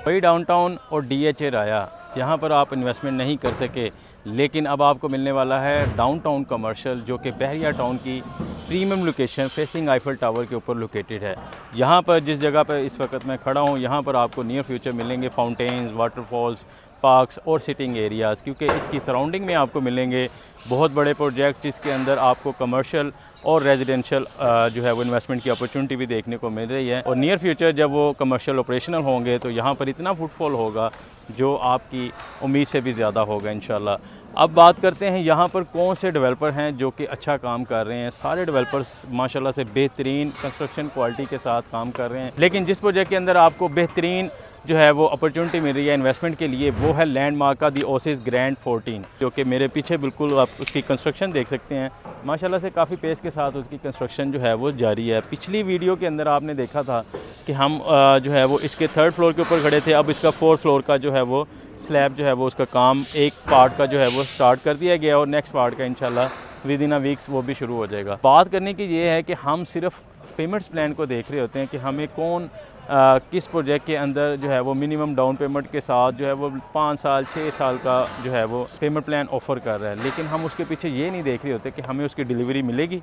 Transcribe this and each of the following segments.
वही डाउनटाउन और DHA राया जहाँ पर आप इन्वेस्टमेंट नहीं कर सके, लेकिन अब आपको मिलने वाला है डाउनटाउन कमर्शियल, जो कि बहरिया टाउन की premium location facing Eiffel tower के ऊपर लोकेटेड है। यहाँ पर जिस जगह पर इस वक्त मैं खड़ा हूँ, यहाँ पर आपको नियर फ्यूचर मिलेंगे फाउंटेन्स, वाटरफॉल्स, पार्क्स और सिटिंग एरियाज़, क्योंकि इसकी सराउंडिंग में आपको मिलेंगे बहुत बड़े प्रोजेक्ट जिसके अंदर आपको कमर्शियल और रेजिडेंशियल जो है वो इन्वेस्टमेंट की अपॉर्चुनिटी भी देखने को मिल रही है। और नियर फ्यूचर जब वो कमर्शियल ऑपरेशनल होंगे तो यहाँ पर इतना फुटफॉल होगा जो आपकी उम्मीद से भी ज़्यादा होगा इंशाल्लाह। अब बात करते हैं यहाँ पर कौन से डेवलपर हैं जो कि अच्छा काम कर रहे हैं। सारे डेवलपर्स माशाल्लाह से बेहतरीन कंस्ट्रक्शन क्वालिटी के साथ काम कर रहे हैं, लेकिन जिस प्रोजेक्ट के अंदर आपको बेहतरीन जो है वो अपॉर्चुनिटी मिल रही है इन्वेस्टमेंट के लिए, वो है लैंडमार्क का दी ओसिस ग्रैंड 14, जो कि मेरे पीछे बिल्कुल आप उसकी कंस्ट्रक्शन देख सकते हैं। माशाल्लाह से काफ़ी पेस के साथ उसकी कंस्ट्रक्शन जो है वो जारी है। पिछली वीडियो के अंदर आपने देखा था कि हम जो है वो इसके 3rd फ्लोर के ऊपर खड़े थे। अब इसका 4th फ्लोर का जो है वो स्लैब जो है वो उसका काम एक पार्ट का जो है वो स्टार्ट कर दिया गया और नेक्स्ट पार्ट का इंशाल्लाह विद इन अ वीक्स वो भी शुरू हो जाएगा। बात करने की ये है कि हम सिर्फ पेमेंट्स प्लान को देख रहे होते हैं कि हमें कौन किस प्रोजेक्ट के अंदर जो है वो मिनिमम डाउन पेमेंट के साथ जो है वो 5 साल 6 साल का जो है वो पेमेंट प्लान ऑफ़र कर रहा है, लेकिन हम उसके पीछे ये नहीं देख रहे होते कि हमें उसकी डिलीवरी मिलेगी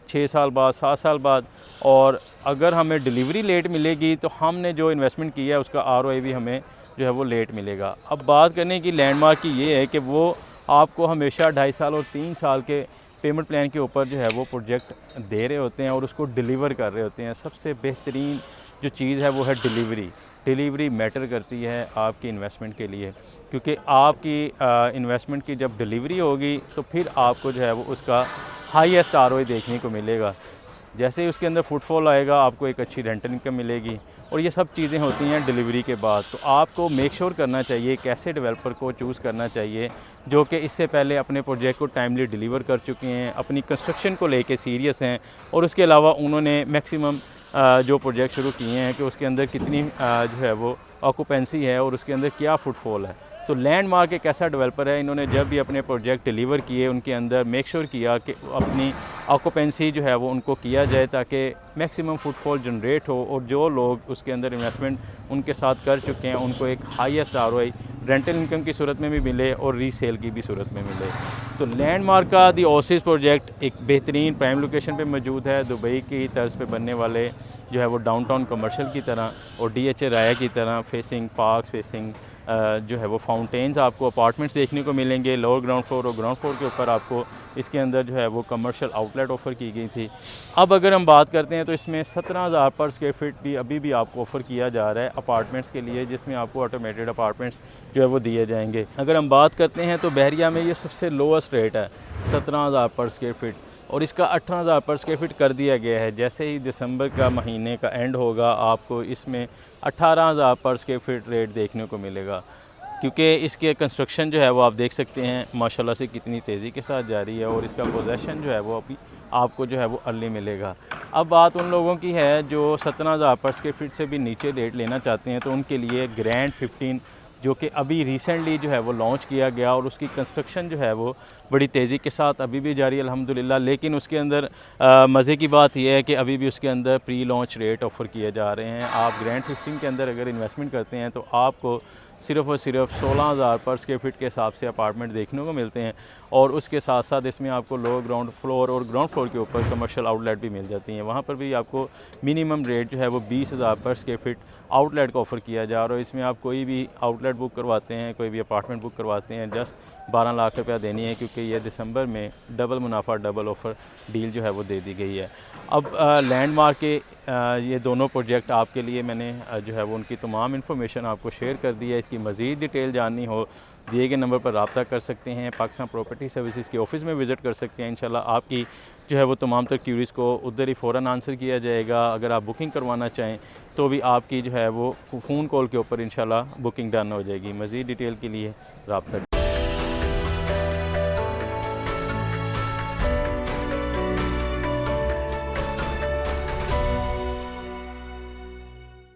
6 साल बाद 7 साल बाद, और अगर हमें डिलीवरी लेट मिलेगी तो हमने जो इन्वेस्टमेंट किया है उसका ROI भी हमें जो है वो लेट मिलेगा। अब बात करने की लैंडमार्क की ये है कि वो आपको हमेशा 2.5 साल और 3 साल के पेमेंट प्लान के ऊपर जो है वो प्रोजेक्ट दे रहे होते हैं और उसको डिलीवर कर रहे होते हैं। सबसे बेहतरीन जो चीज़ है वो है डिलीवरी मैटर करती है आपकी इन्वेस्टमेंट के लिए, क्योंकि आपकी इन्वेस्टमेंट की जब डिलीवरी होगी तो फिर आपको जो है वो उसका हाईएस्ट ROI देखने को मिलेगा। जैसे ही उसके अंदर फुटफॉल आएगा आपको एक अच्छी रेंटल इनकम मिलेगी, और ये सब चीज़ें होती हैं डिलीवरी के बाद। तो आपको मेक श्योर करना चाहिए एक ऐसे डेवलपर को चूज़ करना चाहिए जो कि इससे पहले अपने प्रोजेक्ट को टाइमली डिलीवर कर चुके हैं, अपनी कंस्ट्रक्शन को लेके सीरियस हैं, और उसके अलावा उन्होंने मैक्सिमम जो प्रोजेक्ट शुरू किए हैं कि उसके अंदर कितनी जो है वो ऑक्यूपेंसी है और उसके अंदर क्या फुटफॉल है। तो लैंडमार्क एक ऐसा डेवलपर है, इन्होंने जब भी अपने प्रोजेक्ट डिलीवर किए उनके अंदर मेक श्योर किया कि अपनी ऑक्यूपेंसी जो है वो उनको किया जाए ताकि मैक्सिमम फुटफॉल जनरेट हो, और जो लोग उसके अंदर इन्वेस्टमेंट उनके साथ कर चुके हैं उनको एक हाईएस्ट ROI रेंटल इनकम की सूरत में भी मिले और रीसेल की भी सूरत में मिले। तो लैंडमार्क का दी ओसिस प्रोजेक्ट एक बेहतरीन प्राइम लोकेशन पे मौजूद है, दुबई की तर्ज पे बनने वाले जो है वो डाउनटाउन कमर्शियल की तरह और DHA राया की तरह फेसिंग पार्क्स, फेसिंग जो है वो फाउंटेन्स आपको अपार्टमेंट्स देखने को मिलेंगे। लोअर ग्राउंड फ्लोर और ग्राउंड फ्लोर के ऊपर आपको इसके अंदर जो है वो कमर्शियल आउटलेट ऑफ़र की गई थी। अब अगर हम बात करते हैं तो इसमें 17,000 पर स्क्वायर फीट भी अभी भी आपको ऑफ़र किया जा रहा है अपार्टमेंट्स के लिए, जिसमें आपको ऑटोमेटेड अपार्टमेंट्स जो है वो दिए जाएंगे। अगर हम बात करते हैं तो बहरिया में ये सबसे लोएस्ट रेट है 17,000 पर स्क्वायर फीट, और इसका 18,000 पर स्क्वायर फीट कर दिया गया है। जैसे ही दिसंबर का महीने का एंड होगा आपको इसमें 18,000 पर स्क्वायर फीट रेट देखने को मिलेगा, क्योंकि इसके कंस्ट्रक्शन जो है वो आप देख सकते हैं माशाल्लाह से कितनी तेज़ी के साथ जारी है, और इसका पोजेसन जो है वो अभी आपको जो है वो अर्ली मिलेगा। अब बात उन लोगों की है जो 17,000 पर स्क्वायर फीट से भी नीचे रेट लेना चाहते हैं, तो उनके लिए ग्रैंड 15 जो कि अभी रिसेंटली जो है वो लॉन्च किया गया, और उसकी कंस्ट्रक्शन जो है वो बड़ी तेज़ी के साथ अभी भी जारी है अल्हम्दुलिल्लाह। लेकिन उसके अंदर मज़े की बात यह है कि अभी भी उसके अंदर प्री लॉन्च रेट ऑफ़र किए जा रहे हैं। आप ग्रैंड 15 के अंदर अगर इन्वेस्टमेंट करते हैं तो आपको सिर्फ़ और सिर्फ 16,000 पर स्क्वायर फीट के हिसाब से अपार्टमेंट देखने को मिलते हैं, और उसके साथ साथ इसमें आपको लोअर ग्राउंड फ्लोर और ग्राउंड फ्लोर के ऊपर कमर्शियल आउटलेट भी मिल जाती हैं। वहाँ पर भी आपको मिनिमम रेट जो है वो 20,000 पर स्क्वायर फीट आउटलेट का ऑफ़र किया जा रहा है। इसमें आप कोई भी आउटलेट बुक करवाते हैं, कोई भी अपार्टमेंट बुक करवाते हैं, जस्ट 12 लाख रुपया देनी है, क्योंकि ये दिसंबर में डबल मुनाफा डबल ऑफ़र डील जो है वो दे दी गई है। अब लैंडमार्क के ये दोनों प्रोजेक्ट आपके लिए मैंने जो है वो उनकी तमाम इन्फॉर्मेशन आपको शेयर कर दी है। इसकी मज़ीद डिटेल जाननी हो दिए गए नंबर पर रब्ता कर सकते हैं। पाकिस्तान प्रॉपर्टी सर्विसेज के ऑफ़िस में विज़िट कर सकते हैं। इंशाल्लाह आपकी जो है वो तमाम तर क्यूरीज़ को उधर ही फ़ौरन आंसर किया जाएगा। अगर आप बुकिंग करवाना चाहें तो भी आपकी जो है वो फ़ोन कॉल के ऊपर इंशाल्लाह बुकिंग डन हो जाएगी। मज़ीद डिटेल के लिए रब्ता